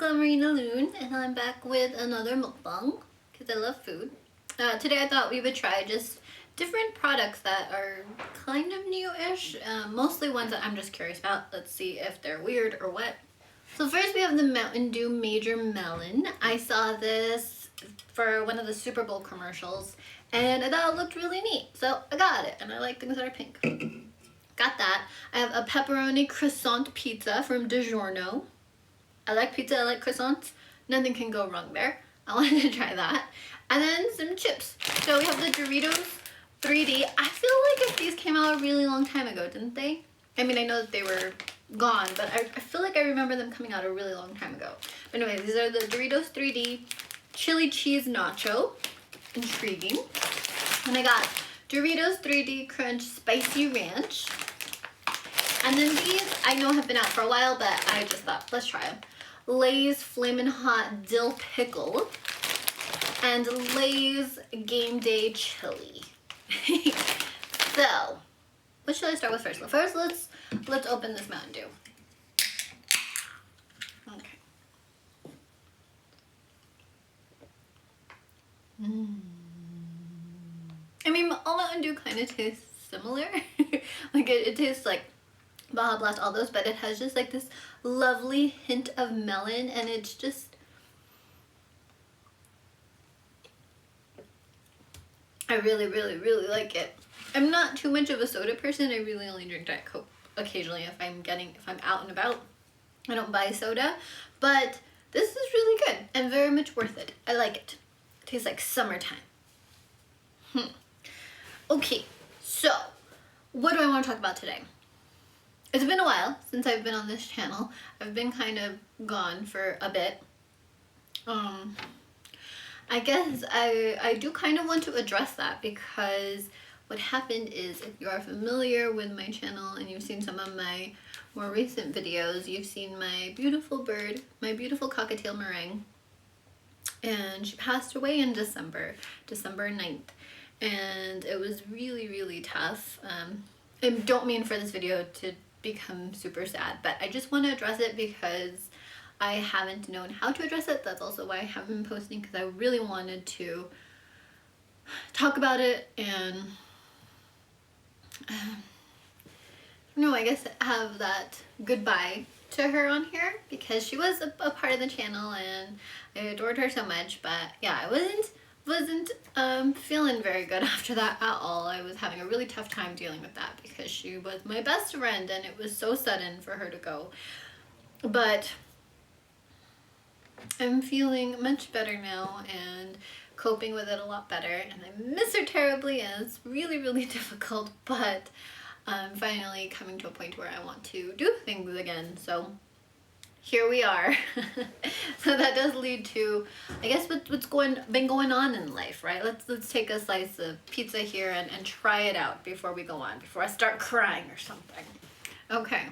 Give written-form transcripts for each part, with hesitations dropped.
Hello, Marina Loon, and I'm back with another mukbang because I love food. Today I thought we would try just different products that are kind of new-ish, mostly ones that I'm just curious about. Let's see if they're weird or what. So first we have the Mountain Dew Major Melon. I saw this for one of the Super Bowl commercials and I thought it looked really neat, so I got it, and I like things that are pink. Got that. I have a pepperoni croissant pizza from Digiorno. I like pizza, I like croissants. Nothing can go wrong there. I wanted to try that. And then some chips. So we have the Doritos 3D. I feel like if these came out a really long time ago, didn't they? I mean, I know that they were gone, but I feel like I remember them coming out a really long time ago. But anyway, these are the Doritos 3D chili cheese nacho. Intriguing. And I got Doritos 3D Crunch Spicy Ranch. And then these I know have been out for a while, but I just thought, let's try them. Lay's Flamin' Hot Dill Pickle and Lay's Game Day Chili. So, what should I start with first? Well, first let's open this Mountain Dew. Okay. I mean, all Mountain Dew kind of tastes similar. Like it tastes like Baja Blast, all those, but it has just like this lovely hint of melon, and it's just, I really like it. I'm not too much of a soda person. I really only drink Diet Coke occasionally if I'm out and about. I don't buy soda, but this is really good and very much worth it. I like it. It tastes like summertime. Okay, so what do I want to talk about today? It's been a while since I've been on this channel. I've been kind of gone for a bit. I guess I do kind of want to address that, because what happened is, if you are familiar with my channel and you've seen some of my more recent videos, you've seen my beautiful bird, my beautiful cockatiel meringue, and she passed away in December 9th, and it was really tough. I don't mean for this video to become super sad, but I just want to address it because I haven't known how to address it. That's also why I haven't been posting, because I really wanted to talk about it and I guess have that goodbye to her on here, because she was a part of the channel and I adored her so much. But yeah, I wasn't feeling very good after that at all. I was having a really tough time dealing with that, because she was my best friend and it was so sudden for her to go. But I'm feeling much better now and coping with it a lot better, and I miss her terribly, and it's really difficult, but I'm finally coming to a point where I want to do things again. So here we are. So that does lead to, I guess, what's been going on in life, right? Let's take a slice of pizza here and try it out before we go on, before I start crying or something. Okay.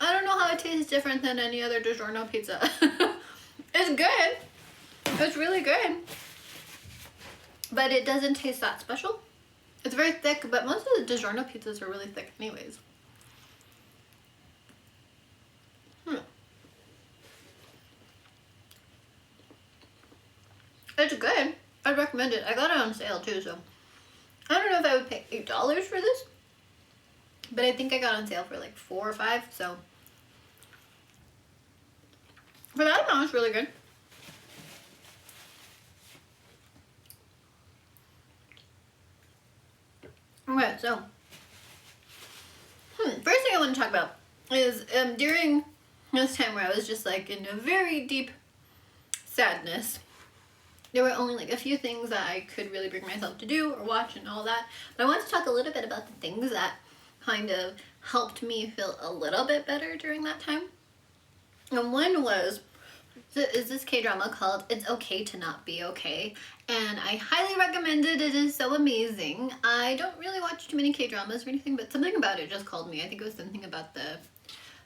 I don't know how it tastes different than any other Digiorno pizza. It's good. It's really good. But it doesn't taste that special. It's very thick, but most of the Digiorno pizzas are really thick anyways. It's good. I'd recommend it. I got it on sale too, so I don't know if I would pay $8 for this, but I think I got on sale for like $4 or $5, so for that amount, it's really good. Okay, so first thing I want to talk about is during this time where I was just like in a very deep sadness, there were only like a few things that I could really bring myself to do or watch and all that, but I want to talk a little bit about the things that kind of helped me feel a little bit better during that time. And one was, is this K-drama called It's Okay to Not Be Okay, and I highly recommend it. It is so amazing. I don't really watch too many K-dramas or anything, but something about it just called me. I think it was something about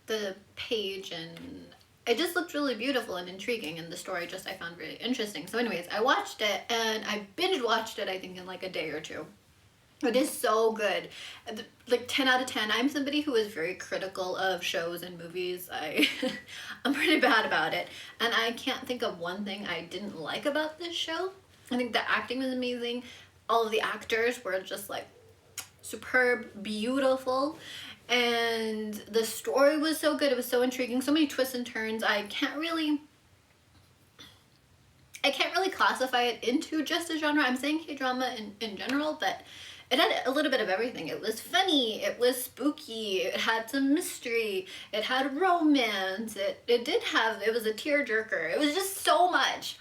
the page and it just looked really beautiful and intriguing, and the story just I found really interesting. So anyways, I watched it, and I binge watched it I think in like a day or two. It is so good. Like 10 out of 10. I'm somebody who is very critical of shows and movies. I'm pretty bad about it. And I can't think of one thing I didn't like about this show. I think the acting was amazing. All of the actors were just like superb, beautiful. And the story was so good. It was so intriguing. So many twists and turns. I can't really classify it into just a genre. I'm saying K-drama in general, but it had a little bit of everything. It was funny, it was spooky, it had some mystery, it had romance, it was a tearjerker. It was just so much.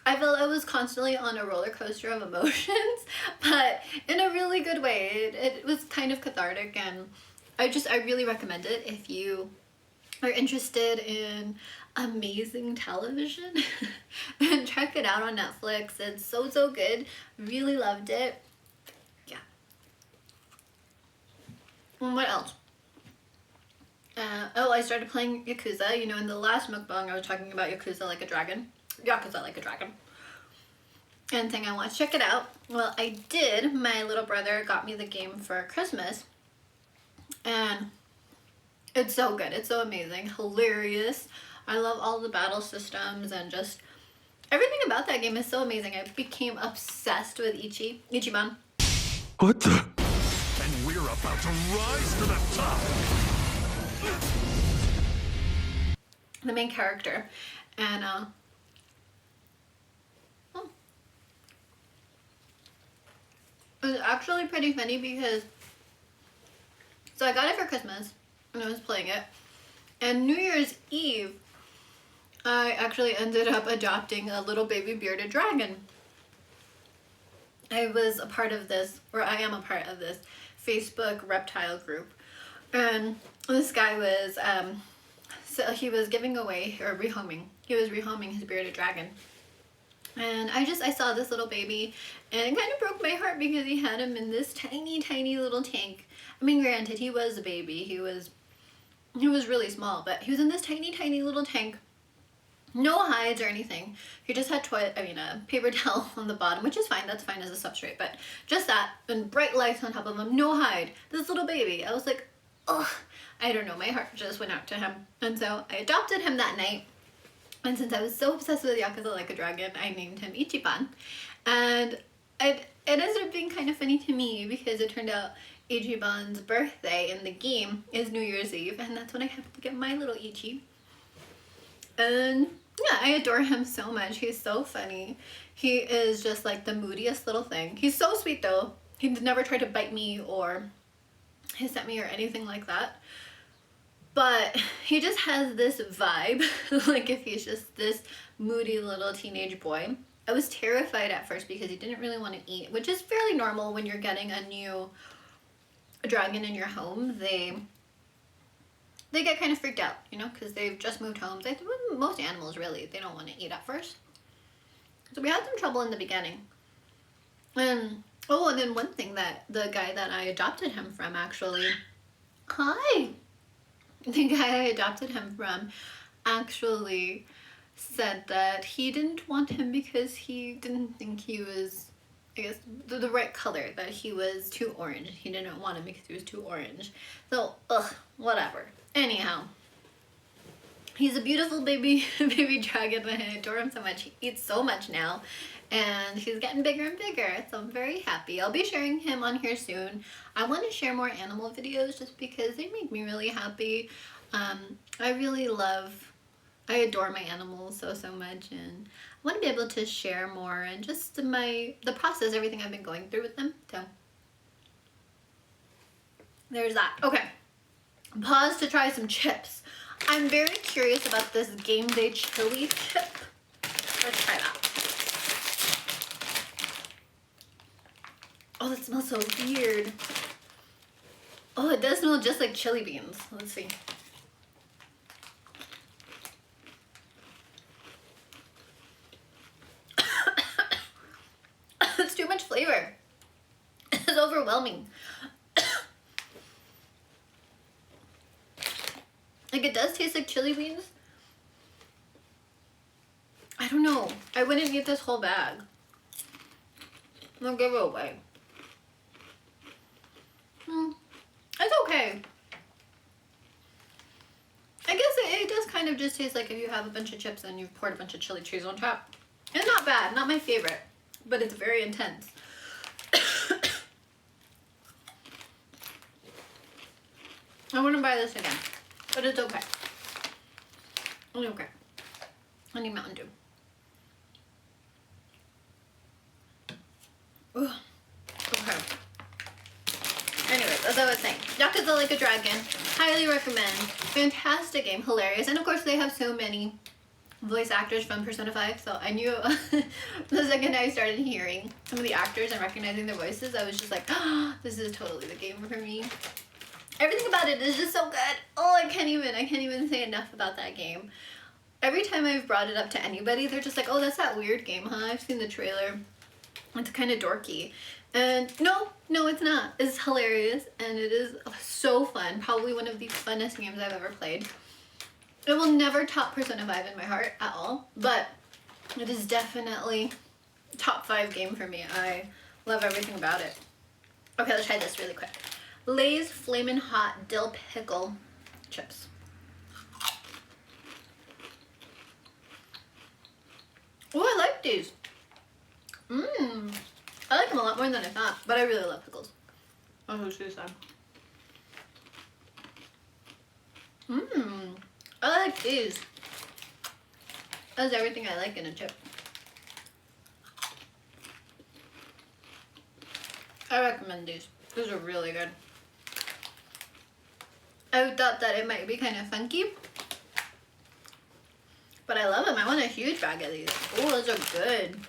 I felt I was constantly on a roller coaster of emotions, but in a really good way. It was kind of cathartic, and I really recommend it if you are interested in amazing television. And check it out on Netflix. It's so good. Really loved it. Yeah. And what else? I started playing Yakuza. You know, in the last mukbang I was talking about Yakuza Like a Dragon. Yakuza Like a Dragon. And saying I want to check it out. Well, I did. My little brother got me the game for Christmas. And it's so good. It's so amazing. Hilarious. I love all the battle systems, and just everything about that game is so amazing. I became obsessed with Ichiban. What the? And we're about to rise to the top! The main character. And, it was actually pretty funny because, so I got it for Christmas, and I was playing it, and New Year's Eve, I actually ended up adopting a little baby bearded dragon. I was a part of this, or I am a part of this Facebook reptile group, and this guy was, so he was giving away, or rehoming, he was rehoming his bearded dragon. And I saw this little baby, and it kind of broke my heart because he had him in this tiny little tank. I mean, granted, he was a baby, he was really small, but he was in this tiny little tank. No hides or anything. He just had a paper towel on the bottom, which is fine. That's fine as a substrate, but just that, and bright lights on top of him. No hide. This little baby. I was like, ugh. I don't know. My heart just went out to him, and so I adopted him that night. And since I was so obsessed with Yakuza Like a Dragon, I named him Ichiban. And it ended up being kind of funny to me because it turned out Ichiban's birthday in the game is New Year's Eve, and that's when I have to get my little Ichi. And yeah, I adore him so much. He's so funny. He is just like the moodiest little thing. He's so sweet though. He never tried to bite me or hiss at me or anything like that. But he just has this vibe, like if he's just this moody little teenage boy. I was terrified at first because he didn't really want to eat, which is fairly normal when you're getting a new dragon in your home. They get kind of freaked out, you know, because they've just moved home. Most animals really, they don't want to eat at first. So we had some trouble in the beginning. And then one thing that the guy that I adopted him from actually, the guy I adopted him from actually said that he didn't want him because he didn't think he was, I guess, the right color, that he was too orange. He didn't want him because he was too orange. So, whatever. Anyhow, he's a beautiful baby dragon, and I adore him so much. He eats so much now, and he's getting bigger and bigger, so I'm very happy. I'll be sharing him on here soon. I want to share more animal videos just because they make me really happy. I adore my animals so much, and I want to be able to share more and just the process, everything I've been going through with them. So there's that. Okay. Pause to try some chips. I'm very curious about this Game Day chili chip. Let's try that. Oh, that smells so weird. Oh, it does smell just like chili beans. Let's see. It's too much flavor. It's overwhelming. Like, it does taste like chili beans, No, I wouldn't eat this whole bag. I'll give it away. It's okay. I guess it does kind of just taste like if you have a bunch of chips and you've poured a bunch of chili cheese on top. It's not bad, not my favorite, but it's very intense. I wouldn't buy this again, but it's okay. It's okay. I need Mountain Dew. Ugh. Okay. Anyways, as I was saying, Yakuza Like a Dragon, highly recommend. Fantastic game, hilarious, and of course they have so many voice actors from Persona 5, so I knew the second I started hearing some of the actors and recognizing their voices, I was just like, oh, this is totally the game for me. Everything about it is just so good. Oh, I can't even say enough about that game. Every time I've brought it up to anybody, they're just like, oh, that's that weird game, huh? I've seen the trailer. It's kind of dorky. And no, it's not. It's hilarious, and it is so fun. Probably one of the funnest games I've ever played. It will never top Persona 5 in my heart at all, but it is definitely top 5 game for me. I love everything about it. Okay, let's try this really quick. Lay's Flamin' Hot Dill Pickle Chips. Oh, I like these. I like them a lot more than I thought, but I really love pickles. Oh, who's this then? I like these. That's everything I like in a chip. I recommend these. These are really good. I thought that it might be kind of funky, but I love them. I want a huge bag of these. Oh, those are good.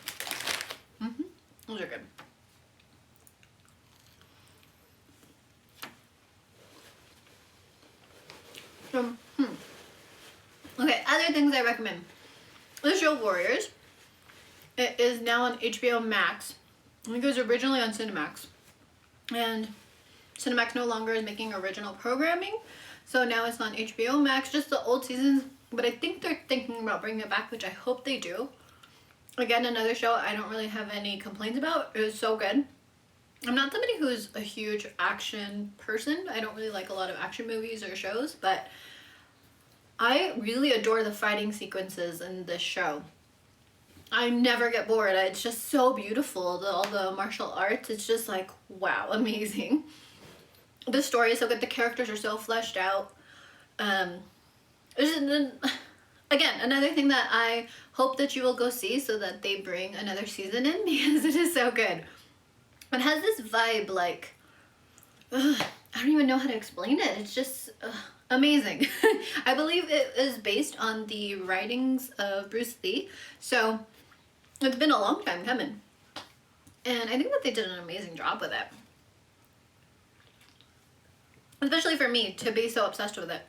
Those are good. Okay, other things I recommend. The show Warriors. It is now on HBO Max. I think it was originally on Cinemax. And Cinemax no longer is making original programming. So now it's on HBO Max, just the old seasons. But I think they're thinking about bringing it back, which I hope they do. Again, another show I don't really have any complaints about. It was so good. I'm not somebody who's a huge action person. I don't really like a lot of action movies or shows, but I really adore the fighting sequences in this show. I never get bored. It's just so beautiful. All the martial arts, it's just like, wow, amazing. The story is so good. The characters are so fleshed out. Again, another thing that I hope that you will go see so that they bring another season in, because it is so good. It has this vibe like, I don't even know how to explain it. It's just amazing. I believe it is based on the writings of Bruce Lee, so it's been a long time coming. And I think that they did an amazing job with it. Especially for me to be so obsessed with it.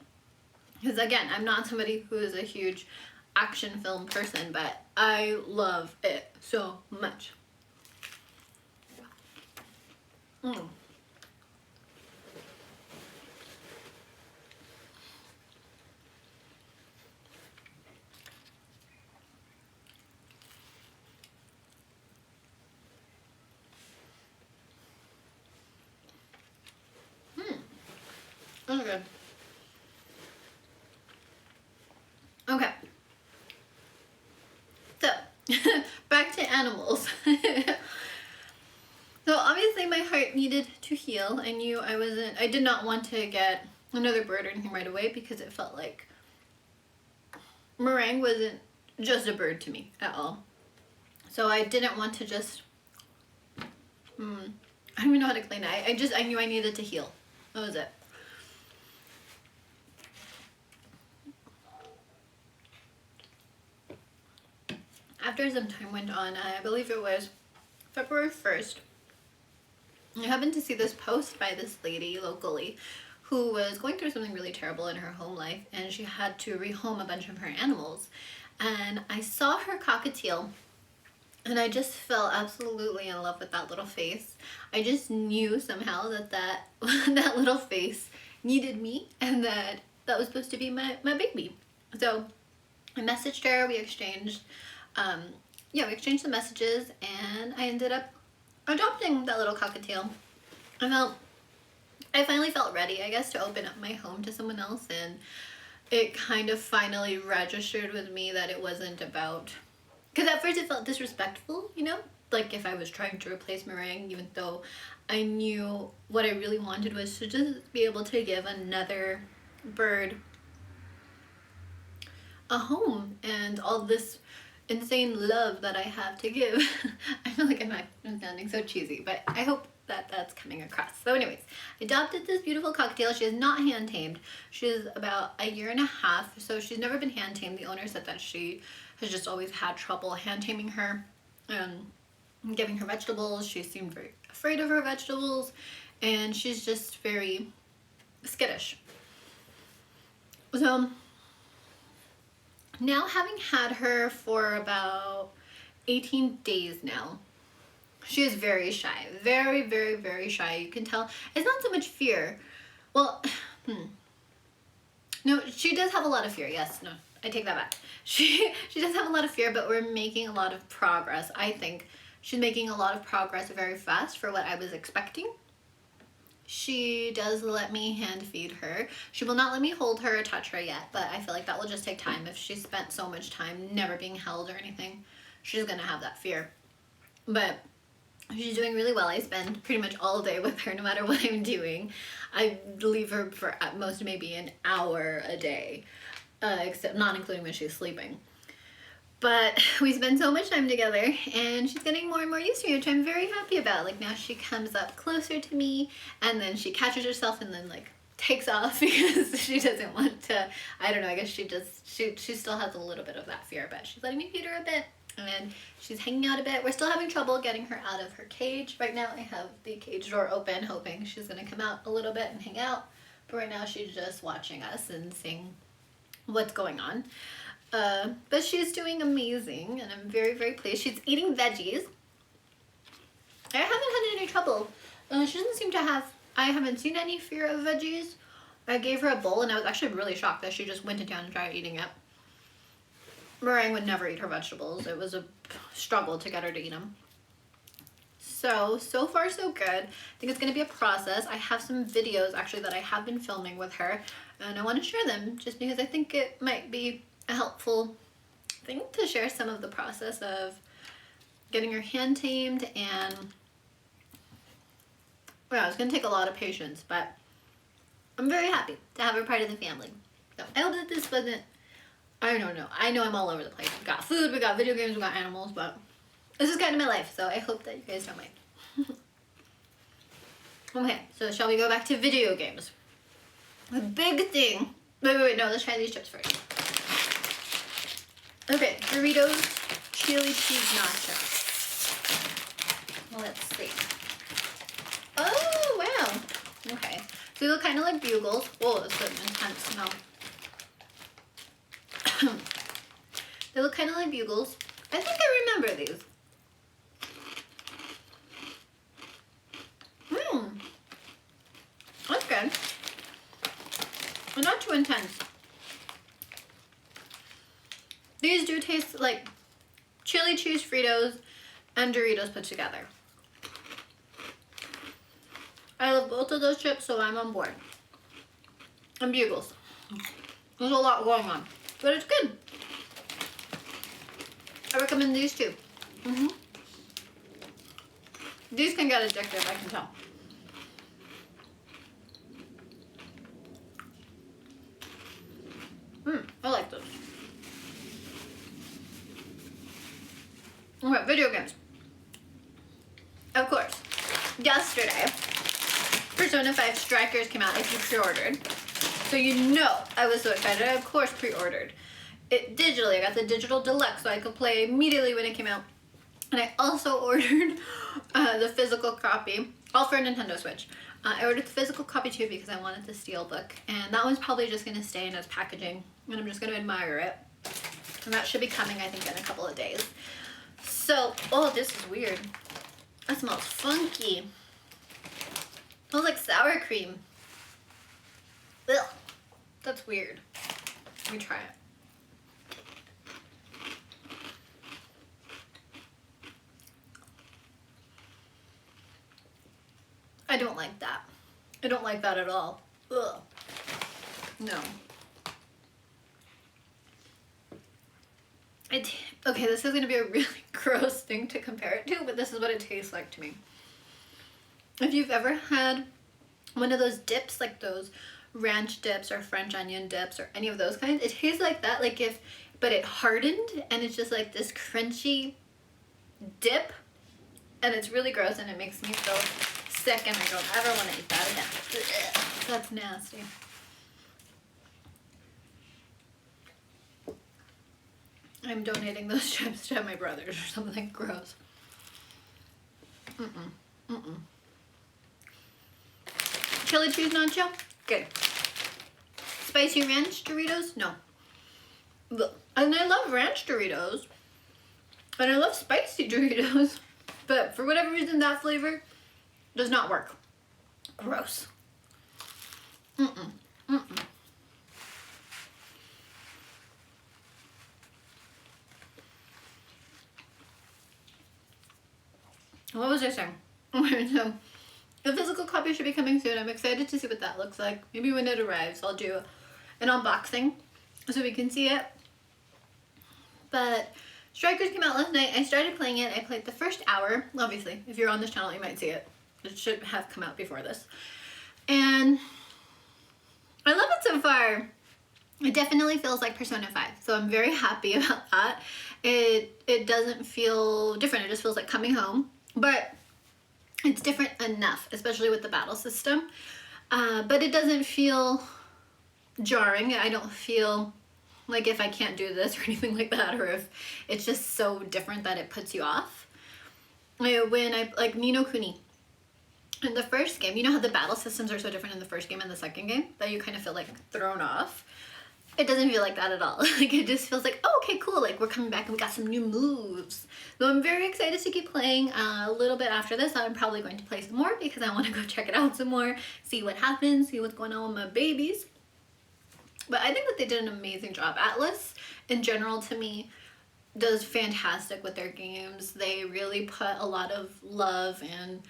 Because again, I'm not somebody who is a huge action film person, but I love it so much. That's good. Okay. So, back to animals. So obviously my heart needed to heal. I did not want to get another bird or anything right away because it felt like Meringue wasn't just a bird to me at all. So I didn't want to just, I don't even know how to explain it. I knew I needed to heal. That was it. After some time went on, I believe it was February 1st, I happened to see this post by this lady locally who was going through something really terrible in her home life, and she had to rehome a bunch of her animals. And I saw her cockatiel, and I just fell absolutely in love with that little face. I just knew somehow that that little face needed me, and that was supposed to be my baby. So I messaged her, we exchanged yeah, we exchanged some messages, and I ended up adopting that little cockatiel. I finally felt ready, I guess, to open up my home to someone else, and it kind of finally registered with me that it wasn't about, because at first it felt disrespectful, you know, like if I was trying to replace Meringue, even though I knew what I really wanted was to just be able to give another bird a home and all this insane love that I have to give. I feel like I'm sounding so cheesy, but I hope that that's coming across. So anyways, I adopted this beautiful cockatiel. She is not hand tamed. She's about 1.5 years, so she's never been hand tamed. The owner said that she has just always had trouble hand taming her, giving her vegetables. She seemed very afraid of her vegetables, and she's just very skittish. So now, having had her for about 18 days now, she is very shy. Very, very, very shy. You can tell. It's not so much fear. Well, no, she does have a lot of fear. Yes, no, I take that back. She does have a lot of fear, but we're making a lot of progress. I think she's making a lot of progress very fast for what I was expecting. She does let me hand feed her. She will not let me hold her or touch her yet, but I feel like that will just take time. If she spent so much time never being held or anything, she's gonna have that fear. But she's doing really well. I spend pretty much all day with her no matter what I'm doing. I leave her for at most maybe an hour a day, except not including when she's sleeping. But we spend so much time together, and she's getting more and more used to me, which I'm very happy about. Like now she comes up closer to me, and then she catches herself and then like takes off because she doesn't want to, I don't know, I guess she still has a little bit of that fear, but she's letting me feed her a bit, and she's hanging out a bit. We're still having trouble getting her out of her cage. Right now I have the cage door open, hoping she's gonna come out a little bit and hang out, but right now she's just watching us and seeing what's going on. But she's doing amazing, and I'm very, very pleased. She's eating veggies. I haven't had any trouble. She doesn't seem to have, I haven't seen any fear of veggies. I gave her a bowl, and I was actually really shocked that she just went down and tried eating it. Meringue would never eat her vegetables. It was a struggle to get her to eat them. So far so good. I think it's going to be a process. I have some videos actually that I have been filming with her, and I want to share them just because I think it might be a helpful thing to share some of the process of getting her hand tamed. And well, it's gonna take a lot of patience, but I'm very happy to have her part of the family. So I hope that this wasn't, I don't know, I know I'm all over the place. We got food, we got video games, we got animals, but this is kind of my life, so I hope that you guys don't mind. Okay, so shall we go back to video games? The big thing, wait, no, let's try these chips first. Okay, Doritos chili cheese nacho. Let's see. Oh, wow. Okay. So they look kind of like Bugles. Whoa, that's an intense smell. They look kind of like Bugles. I think I remember these. That's good. But not too intense. These do taste like chili cheese Fritos and Doritos put together. I love both of those chips, so I'm on board. And Bugles. There's a lot going on, but it's good. I recommend these too. These can get addictive, I can tell. I like those. Okay, video games. Of course, yesterday, Persona 5 Strikers came out if you pre-ordered. So you know I was so excited. I, of course, pre-ordered it digitally. I got the digital deluxe so I could play immediately when it came out. And I also ordered the physical copy, all for Nintendo Switch. I ordered the physical copy too because I wanted the steelbook. And that one's probably just going to stay in its packaging. And I'm just going to admire it. And that should be coming, I think, in a couple of days. So, oh, this is weird. That smells funky. It smells like sour cream. Ugh, that's weird. Let me try it. I don't like that. I don't like that at all. Ugh. No. Okay, this is gonna be a really gross thing to compare it to, but this is what it tastes like to me. If you've ever had one of those dips, like those ranch dips or French onion dips or any of those kinds, it tastes like that, like if, but it hardened and it's just like this crunchy dip, and it's really gross and it makes me feel sick and I don't ever want to eat that again. Ugh, that's nasty. I'm donating those chips to my brothers or something gross. Chili cheese nacho? Good. Spicy ranch Doritos? No. And I love ranch Doritos. And I love spicy Doritos. But for whatever reason, that flavor does not work. Gross. What was I saying? So, the physical copy should be coming soon. I'm excited to see what that looks like. Maybe when it arrives, I'll do an unboxing so we can see it. But Strikers came out last night. I started playing it. I played the first hour. Obviously, if you're on this channel, you might see it. It should have come out before this. And I love it so far. It definitely feels like Persona 5. So I'm very happy about that. It doesn't feel different. It just feels like coming home. But it's different enough, especially with the battle system. But it doesn't feel jarring. I don't feel like if I can't do this or anything like that, or if it's just so different that it puts you off. When I, like Ni no Kuni, in the first game, you know how the battle systems are so different in the first game and the second game that you kind of feel like thrown off? It doesn't feel like that at all. Like it just feels like, oh, okay, cool, like we're coming back and we got some new moves. So I'm very excited to keep playing. A little bit after this, I'm probably going to play some more because I want to go check it out some more, see what happens, see what's going on with my babies. But I think that they did an amazing job. Atlas, in general, to me, does fantastic with their games. They really put a lot of love and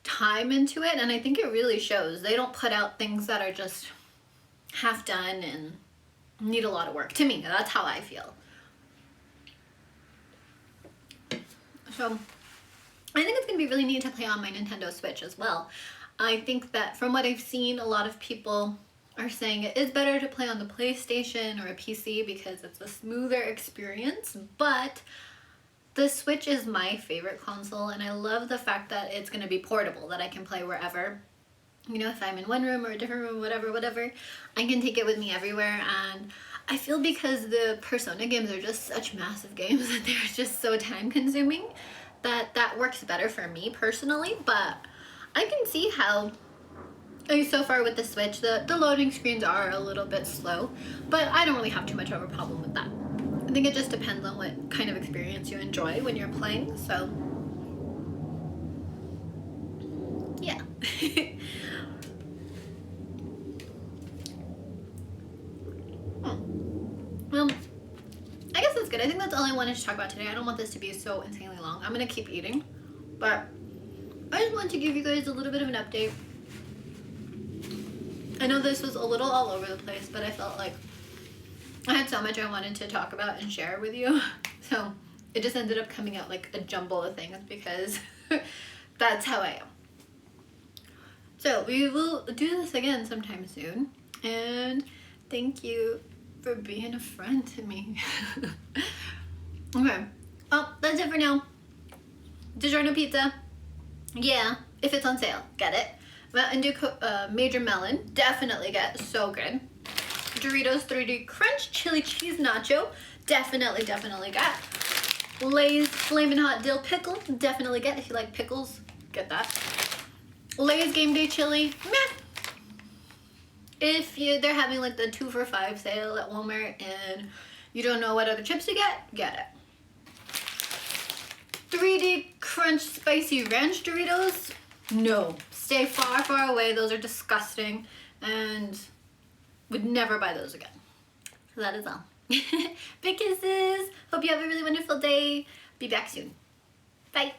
time into it, and I think it really shows. They don't put out things that are just half done and need a lot of work. To me, that's how I feel. So I think it's going to be really neat to play on my Nintendo Switch as well. I think that from what I've seen, a lot of people are saying it is better to play on the PlayStation or a PC because it's a smoother experience, but the Switch is my favorite console, and I love the fact that it's going to be portable, that I can play wherever. You know, if I'm in one room or a different room, whatever, I can take it with me everywhere. And I feel because the Persona games are just such massive games that they're just so time consuming that works better for me personally. But I can see how, so far with the Switch, the loading screens are a little bit slow, but I don't really have too much of a problem with that. I think it just depends on what kind of experience you enjoy when you're playing, so yeah. Well, I guess that's good. I think that's all I wanted to talk about today. I don't want this to be so insanely long. I'm gonna keep eating, but I just wanted to give you guys a little bit of an update. I know this was a little all over the place, but I felt like I had so much I wanted to talk about and share with you. So it just ended up coming out like a jumble of things because that's how I am. So we will do this again sometime soon. And thank you for being a friend to me. Okay. Oh, that's it for now. Digiorno pizza. Yeah, if it's on sale, get it. Mountain Dew Major Melon, definitely get, so good. Doritos 3D Crunch Chili Cheese Nacho, definitely get. Lay's Flamin' Hot Dill Pickle, definitely get. If you like pickles, get that. Lay's Game Day Chili, meh. If they're having like the 2 for $5 sale at Walmart and you don't know what other chips to get it. 3D Crunch Spicy Ranch Doritos, no. Stay far, far away. Those are disgusting and would never buy those again. So that is all. Big kisses. Hope you have a really wonderful day. Be back soon. Bye.